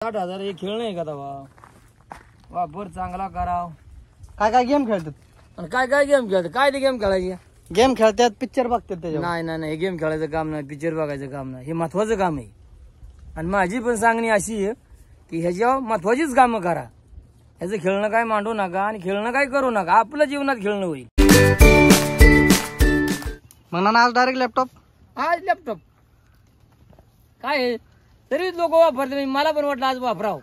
60,000 हे खेळ नाही का तवा वापर चांगला कराव। काय काय गेम खेळतात आणि काय काय गेम खेळतात? काय ते गेम खेळायचे? गेम खेळतात पिक्चर बघतात त्याच्यावर नाही नाही नाही, गेम खेळायचं काम नाही, पिक्चर बघायचं काम नाही, हे महत्वाचं काम आहे। आणि माझी पण सांगणी अशी आहे की ह्याच्यावर महत्वाचीच कामं करा, ह्याचं खेळणं काय मांडू नका आणि खेळणं काय करू नका, आपलं जीवनात खेळणं होईल। मग ना आज डायरेक्ट लॅपटॉप आज लॅपटॉप काय आहे? तरी लोक वापरते, मला पण वाटलं आज वापराव।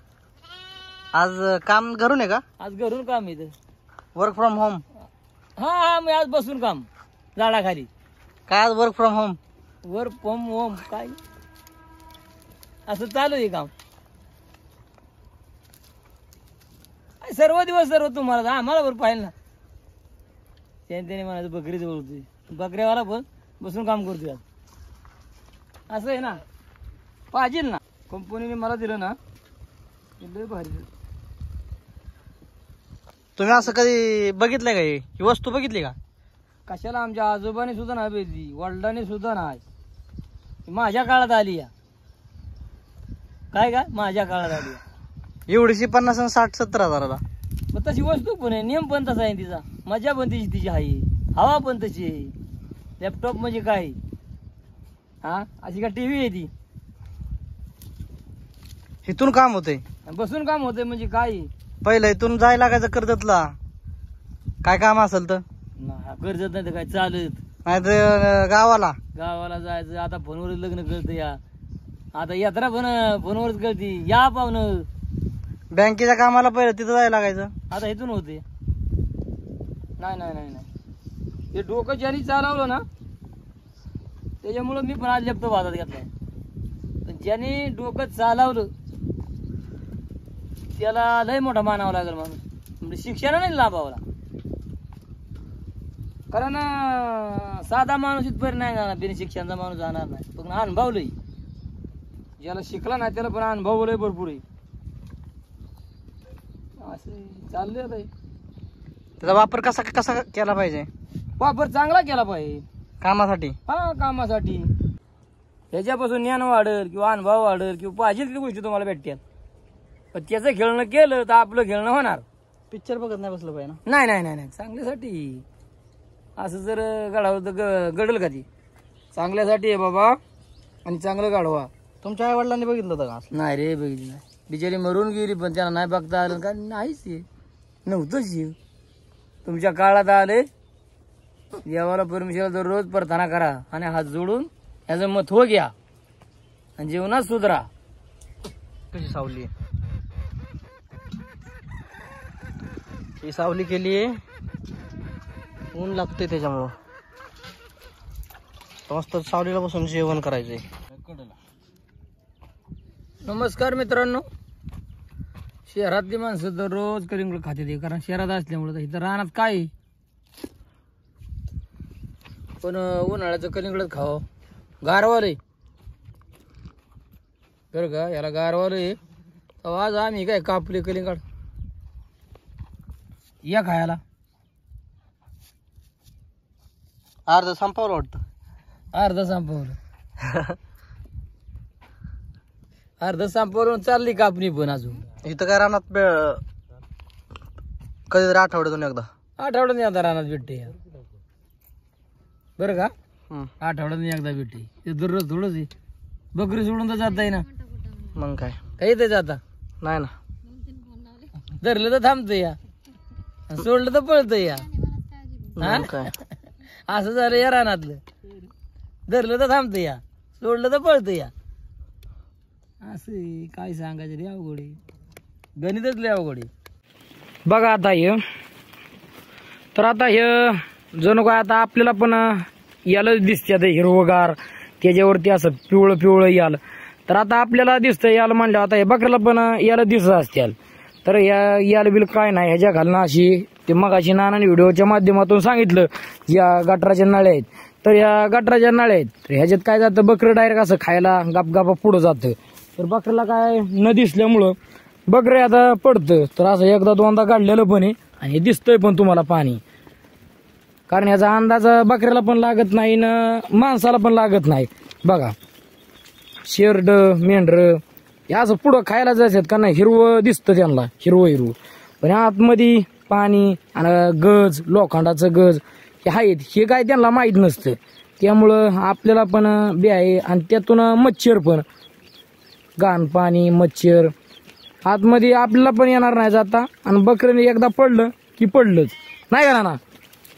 आज काम करून आहे का? आज घरून काम येतं, वर्क फ्रॉम होम? हा हा, मी आज बसून काम झाडाखाली। काय आज work from home? Work from home काय असं चालू आहे काम सर्व दिवस सर्व तुम्हाला आम्हाला बरं पाहिजे ना। त्याने म्हणायचं बकरी जवळ होती, बकऱ्यावाला पण बसून काम करतोय आज, असं आहे ना, पाहिजे ना। कंपनीने मला दिलं ना, लय भारी। तुम्ही असं कधी बघितलंय का? ही वस्तू बघितली का? कशाला, आमच्या आजोबाने सुद्धा नाही भेटली, वडिलांनी सुद्धा नाही, माझ्या काळात आली या। काय काय माझ्या काळात आली या। एवढीशी 50 आणि 60-70 हजाराला? मग तशी वस्तू पण आहे, नियम पण तसा आहे तिचा, मजा पण तिची आहे, हवा पण तशी आहे। लॅपटॉप म्हणजे काय हा, अशी का टीव्ही आहे ती? इथून काम होते, बसून काम होते म्हणजे काय? पहिलं इथून जायला लागायचं कर्जतला, काय काम असेल तर कर्जत नाही तर काय चालत, नाही तर गावाला गावाला जायचं। आता फोनवरच लग्न कळतं या, आता यात्रा पण फोनवरच कळती, या पाहुणं। बँकेच्या कामाला पहिलं तिथं जायला लागायचं, आता इथून होते। नाही नाही नाही नाही, हे डोकं ज्यांनी चालवलं ना त्याच्यामुळं मी पण आज लॅपटॉप हातात घेतलाय। पण ज्यांनी डोकं चालवलं त्याला लय मोठा मानावा लागेल माणूस, म्हणजे शिक्षणाने लाभावला। कारण साधा माणूस इथपर्यंत नाही जाणार, बिन शिक्षणाचा माणूस जाणार नाही, पण अनुभवलंय, ज्याला शिकला नाही त्याला पण अनुभवलंय भरपूर आहे। असं चाललंय आता, त्याचा वापर कसा कसा केला पाहिजे? वापर चांगला केला पाहिजे कामासाठी, हा कामासाठी। ह्याच्यापासून ज्ञान वाढेल किंवा अनुभव वाढेल किंवा पाहिजे ती गोष्टी तुम्हाला भेटतात, पण त्याचं खेळणं केलं तर आपलं खेळणं होणार। पिक्चर बघत नाही बसलं पाहिजे ना? नाही नाही नाही नाही, चांगल्यासाठी। असं जर गाढावं तर घडल का ती? चांगल्यासाठी आहे बाबा, आणि चांगलं गाढवा। तुमच्या आई वडिलांनी बघितलं होतं का? नाही रे, बघितली नाही, बिचारी मरून गेली, पण त्यांना नाही बघता आलं का? नाहीच, नव्हतंच। तुमच्या काळात आले, देवाला परमेश्वर दररोज प्रार्थना करा आणि हात जोडून याचं महत्व घ्या आणि जीवनात सुधरा। कशी सावली आहे ही? सावली केली, ऊन लागते त्याच्यामुळं मस्त सावलीला बसून जेवण करायचंय। नमस्कार मित्रांनो, शहरातली माणसं दररोज कलिंगड खाते, कारण शहरात असल्यामुळे इथं रानात काय, पण उन्हाळ्याचं कलिंगडच खावं, गारवाले बरं का, याला गारवाले। आज आम्ही काय कापले कलिंगड या खायला, अर्ध संपवलं वाटतं, अर्ध संपवलं अर्ध संपवलं, चालली कापणी पण अजून। इथं काय रानात कधीतरी आठवड्यातून एकदा, आठवड्यात एकदा रानात भेटते बरं का, आठवड्यात एकदा भेटते, ते दररोज थोडंच आहे। बकरी सोडून तर जाता आहे ना, मग काय काही ते जाता नाही ना, धरलं तर थांबतं या, सोडलं तर पळतं या, मग काय असं झालं या रानातलं, धरलं तर थांबतं या, सोडलं तर पळतं या, असं काय सांगायचं रे, अवघड आहे, गणितच लय अवघड आहे। बघा आता हे, तर आता हे जणू काय आता आपल्याला पण याला दिसते आता हिरवगार, त्याच्यावरती असं पिवळं पिवळं याल, तर आता आपल्याला दिसतं याला म्हणलं, आता हे बकऱ्याला पण याला दिसत असतील, तर याला बिल काय नाही, ह्याच्या घालणं अशी, ते मगाशी नानाने व्हिडिओच्या माध्यमातून सांगितलं, या गटराच्या नळ्या आहेत, तर या गटराच्या नळ्या आहेत, तर ह्याच्यात काय जातं, बकरं डायरेक्ट असं खायला गापगापा पुढं जातं, तर बकऱ्याला काय न दिसल्यामुळं बकरे आता पडतं, तर असं एकदा दोनदा काढलेलं पण आहे, आणि दिसतंय पण तुम्हाला पाणी, कारण याचा अंदाज बकऱ्याला पण लागत नाही ना माणसाला पण लागत नाही। बघा शेरड मेंढर हे असं पुढं खायला जायचं का नाही हिरवं दिसतं त्यांना हिरवं पण आतमध्ये पाणी आणि गज लोखंडाचं गज हे आहेत हे काय त्यांना माहीत नसतं. त्यामुळं आपल्याला पण बी आहे आणि त्यातून मच्छर पण घाण पाणी मच्छर आतमध्ये आपल्याला पण येणार नाही जाता आणि बकरीने एकदा पडलं की पडलंच नाही का ना.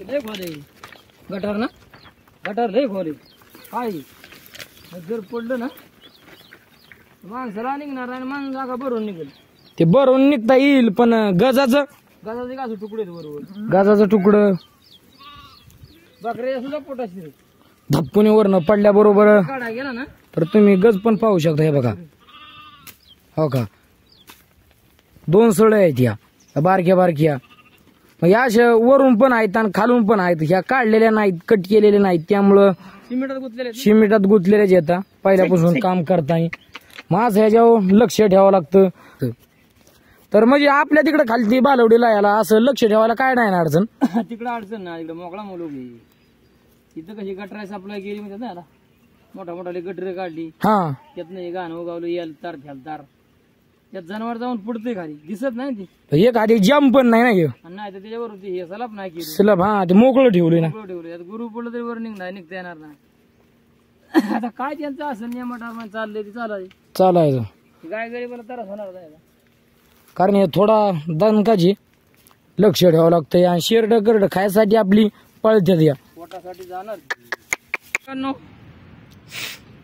लय खोले गटार ना गटार लय खोले काय जर पडलं ना माणसाला निघणार आणि माणूस जागा भरून निघेल ते भरून निघता येईल पण गजाचं गाजं तुकडे बरोबर गाजाचं तुकडं बकऱ्या सुद्धा पोटाशी धप्पुनी वरनं पडल्याबरोबर काढा गेला ना तर तुम्ही गज पण पाहू शकता. हे बघा हो का 2 सळ आहेत या बारक्या बारक्या मग या अशा वरून पण आहेत आणि खालून पण आहेत. ह्या काढलेल्या नाहीत कट केलेल्या नाहीत त्यामुळं सिमेंटात गुंतलेल्याच येतात पहिल्यापासून काम करताय. माझं ह्याच्यावर लक्ष ठेवावं लागतं. तर म्हणजे आपल्या तिकडे खाली बालवडीला याला असं लक्ष ठेवायला काय नाही ना अडचण तिकडे अडचण ना इकडे मोकळा मोलोग इथं कशी गटरा सप्लाय केली म्हणजे ना मोठा मोठा गटरे काढली हा त्यातनं गाणं उगावलं याल तार घ्याल तार त्यात जनावर जाऊन पुढते खाली दिसत नाही ती एक आधी जम पण नाही ना नाही तर त्याच्यावर हे सलाप नाही केली सलाप हा ते मोकळं ठेवले ना ठेवले गुरु पडलं तरी वर निघता येणार नाही. आता काय त्यांचं असं नियमटा चाललंय ते चालायचं गाय गरीबाला त्रास होणार नाही कारण हे थोडा दणकाची लक्ष ठेवावं लागतंय आणि शेरड करड खायसाठी आपली पळतात या पोटासाठी जाणार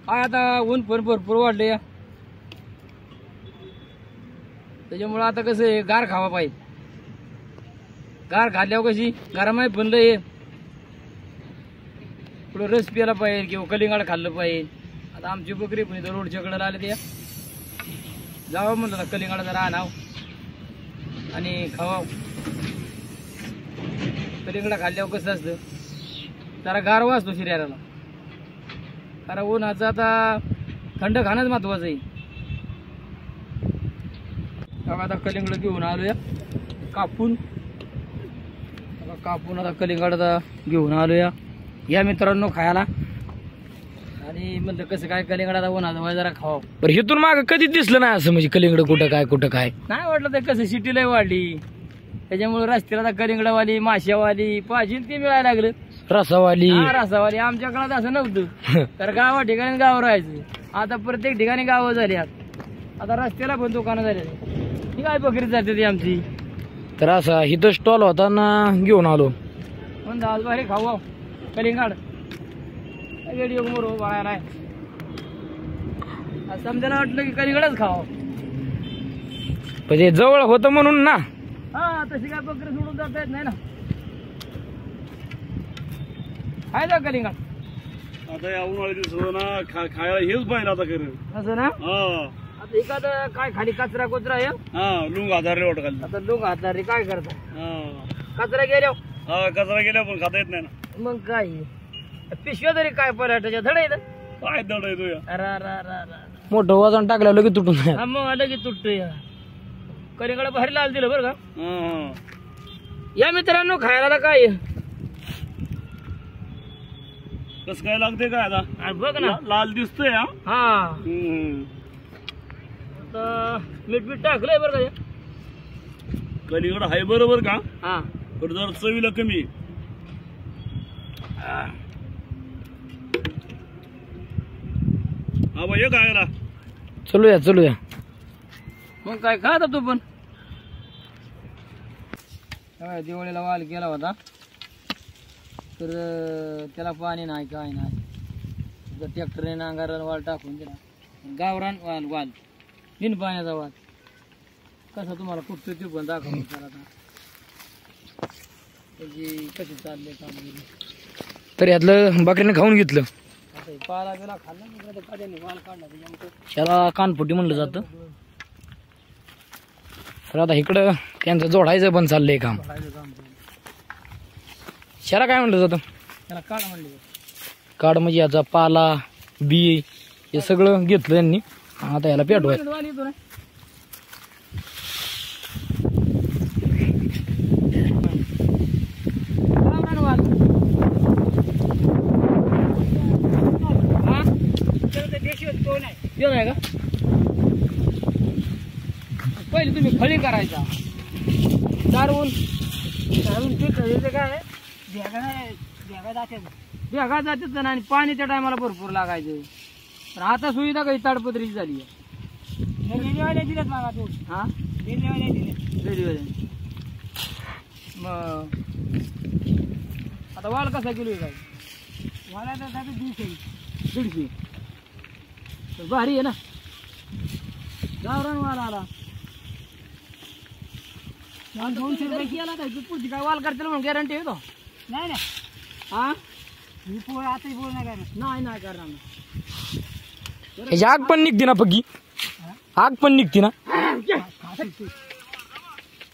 काय आता ऊन पण भरपूर वाढले या त्याच्यामुळे आता कसं आहे गार खावा पाहिजे. गार खाल्ल्यावर कशी गरमाई बनलं हे पुढं रस प्यायला पाहिजे किंवा कलिंगड खाल्लं पाहिजे. आता आमची बकरी पण इथं रोडच्या कडेला आले त्या जावं म्हणलं ना कलिंगड जरा आणाव आणि खावा. कलिंगड खाल्ल्यावर कसं असतं जरा गारवा असतो शरीराला कारण उन्हाचं आता थंड खाणंच महत्वाचं आहे. आता कलिंगड घेऊन आलोया कापून आता कलिंगड घेऊन आलोया या मित्रांनो खायला आणि म्हणलं कसं काय कलिंगडाचा उन्हाचा जरा खावा. पण इथून माग कधीच दिसलं नाही असं म्हणजे कलिंगड कुठं काय नाही वाटलं तर कसं सिटी लय वाढली त्याच्यामुळे रस्त्याला कलिंगडवाली माशावाली पाहिजे ते मिळायला लागलं रसावाली आमच्या काळात असं नव्हतं तर गावा ठिकाणी गाव राहायचं आता प्रत्येक ठिकाणी गावं झाली आता रस्त्याला पण दुकानं झाली ही काय बकरी जाते ती आमची. तर असा इथं स्टॉल होता ना घेऊन आलो म्हणून आज बाहेर खाऊ कलिंगड गेडी मोर बाळायला समजायला वाटलं की कलिंगडच खावं म्हणजे जवळ होतं म्हणून ना हा तशी काय बकरी सोडून जाता येत नाही ना काय जा कलिंगड आता या उन्हाळ्या दिवस ना खायला हेच पाहिजे आता खरं असं ना. आता एखादं काय खाली कचरा कोचरा आहे लुंग आधारले वाट खाली आता लोक हातारे काय करतात कचरा गेल्या कचरा गेल्या पण खाता येत नाही ना मग काय पिशव्या तरी काय पराठ्याच्या धड आहे काय दड येतो या मोठं वजन टाकलं लगेच तुटून मग लगेच तुटतो या कलिंगड बाहेर लाल दिलं बरं का. या मित्रांनो खायला काय कस काय लागते काय आता बघ ना लाल दिसतोय हा मीठ टाकलंय बरं का कलिंगड हाय बरोबर का हा पण जर चवीला कमी हा भाई काय चलूया मग काय खा तू पण दिवाळीला वाल केला होता तर त्याला पाणी नाही काय नाही ट्रॅक्टरने नांगाराला वाल टाकून दिला गावरान वाल बिन पाण्याचा वाल कसा तुम्हाला फुटतो ते पण दाखवून त्याची कशी चालले काम तर यातलं बकरीने खाऊन घेतलं पाला गेला खाल्ला वाल काढला त्याला कानफुटी म्हणलं जातं. तर आता इकडं त्यांचं जोडायचं पण चाललंय काम शाला काय म्हणलं जातं त्याला काढ म्हणलं काढ म्हणजे याचा पाला बी हे सगळं घेतलं त्यांनी आता याला पेटवाय का पहिले तुम्ही खळी करायचा दारून ते खळीचं काय भेगा जाते आणि पाणी त्या टायमाला भरपूर लागायचं. पण आता सुविधा काही ताडपत्रीची झाली आहे. दिलेत मला तू हा दिले मग आता वाल कसा किलो आहे काय वाला तर 150 तर भारी आहे ना गावरान वाल आला 200 रुपये केला काय पुढची काय वाल करते म्हणून गॅरंटी आहे तो नाही ना हा आता बोल नाही करणार ह्याची आग पण निघते ना पक्की आग पण निघते ना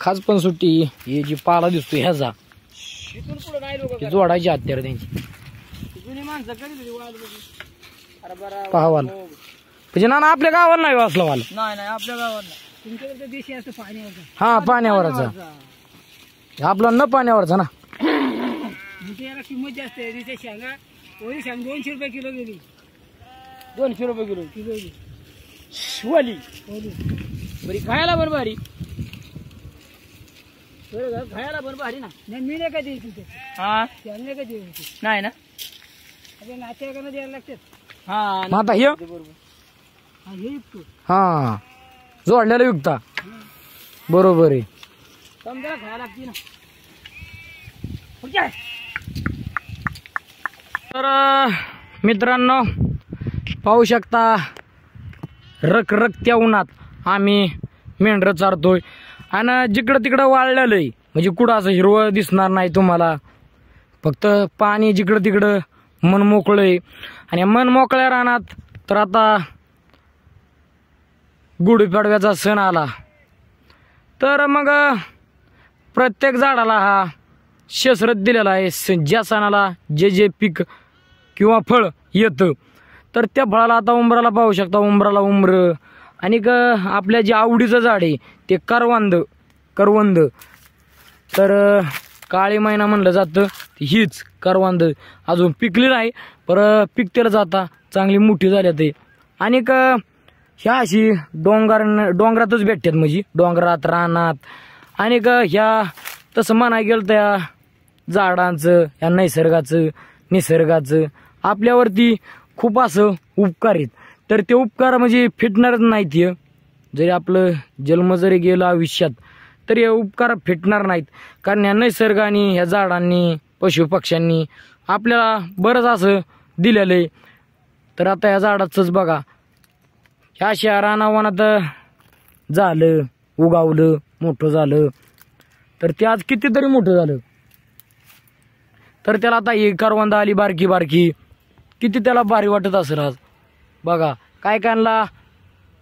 खास पण सुट्टी हे जी पाला दिसतो ह्याचा जोडायची हत्यार त्यांची जुनी माणसं पाहावाल म्हणजे ना आपल्या गावाला नाही वाचला वाल नाही आपल्या गावाला तुमच्याकडे देशी असतं पाण्यावरचा हा पाण्यावरचा आपला न पाण्यावरचा ना त्याला किंमत जास्त आहे तिथे शेंगा ओली शेंग 200 रुपये किलो गेली 200 रुपये किलो वाली बरी खायला बरं भारी खायला बरं भारी ना नाही मी नाही कधी तिथे हा शेंग कधी नाही ना नातेवाईकांना द्यायला लागते हा आता हे हा जोडलेला युक्ता बरोबर आहे समजा खायला लागते ना तर मित्रांनो पाहू शकता रखरखत्या उन्हात आम्ही मेंढरं चारतोय आणि जिकडं तिकडं वाळलेलं आहे म्हणजे कुठं असं हिरवं दिसणार नाही तुम्हाला फक्त पाणी जिकडं तिकडं मन मोकळं आहे. आणि मन मोकळ्या रानात तर आता गुढीपाडव्याचा सण आला तर मग प्रत्येक झाडाला हा शस्त्रत दिलेला आहे ज्या सणाला जे पीक किंवा फळ येतं तर त्या फळाला आता उंबराला पाहू शकता उंबराला उंबर आणि आपल्या जे आवडीचं झाड आहे ते करवंद तर काळी मैना म्हणलं जातं हीच करवंद अजून पिकली नाही पर पिकतेला जाता चांगली मोठी झाली ते. आणि ह्या अशी डोंगरातच भेटतात म्हणजे डोंगरात रानात आणि ह्या तसं म्हणाय गेलं त्या झाडांचं ह्या निसर्गाचं आपल्यावरती खूप असं उपकार आहेत. तर ते उपकार म्हणजे फिटणारच नाहीत. जरी आपलं जन्म जरी गेला आयुष्यात तरी हे उपकार फिटणार नाहीत कारण ह्या निसर्गाने ह्या झाडांनी पशुपक्ष्यांनी आपल्याला बरंच असं दिलेलं आहे. तर आता ह्या झाडाचंच बघा ह्या अशा रानावनात झालं उगावलं मोठं झालं तर ते आज कितीतरी मोठं झालं. तर त्याला आता ही करवंद आली बारकी किती त्याला भारी वाटत असेल आज बघा. काय कायला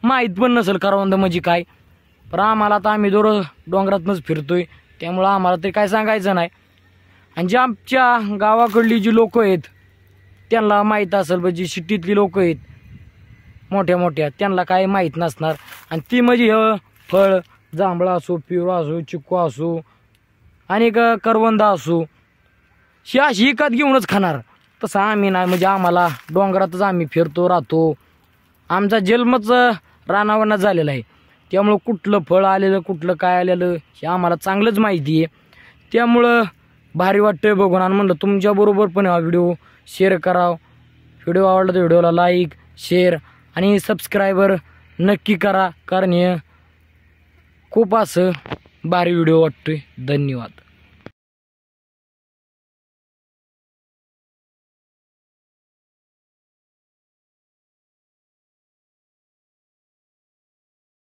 माहीत पण नसेल करवंद म्हणजे काय पण आम्हाला आता आम्ही दररोज डोंगरातनंच फिरतोय त्यामुळं आम्हाला तरी काय सांगायचं नाही. आणि जे आमच्या गावाकडली जी लोक आहेत त्यांना माहीत असेल म्हणजे सिटीतली लोक आहेत मोठ्या त्यांना काय माहीत नसणार. आणि ती म्हणजे फळ जांभळा असो पिवळा असो चिक्कू असो आणि करवंद असो ही अशी विकत घेऊनच खाणार. तसं आम्ही नाही म्हणजे आम्हाला डोंगरातच आम्ही फिरतो राहतो. आमचा जन्मच रानावरनं झालेला आहे त्यामुळं कुठलं फळ आलेलं कुठलं काय आलेलं हे आम्हाला चांगलंच माहिती आहे. त्यामुळं भारी वाटतंय बघून. आणि म्हणलं तुमच्याबरोबर पण हा व्हिडिओ शेअर करावं. व्हिडिओ आवडला तर व्हिडिओला लाईक शेअर आणि सबस्क्रायबर नक्की करा कारण हे खूप असं भारी व्हिडिओ वाटतोय. धन्यवाद.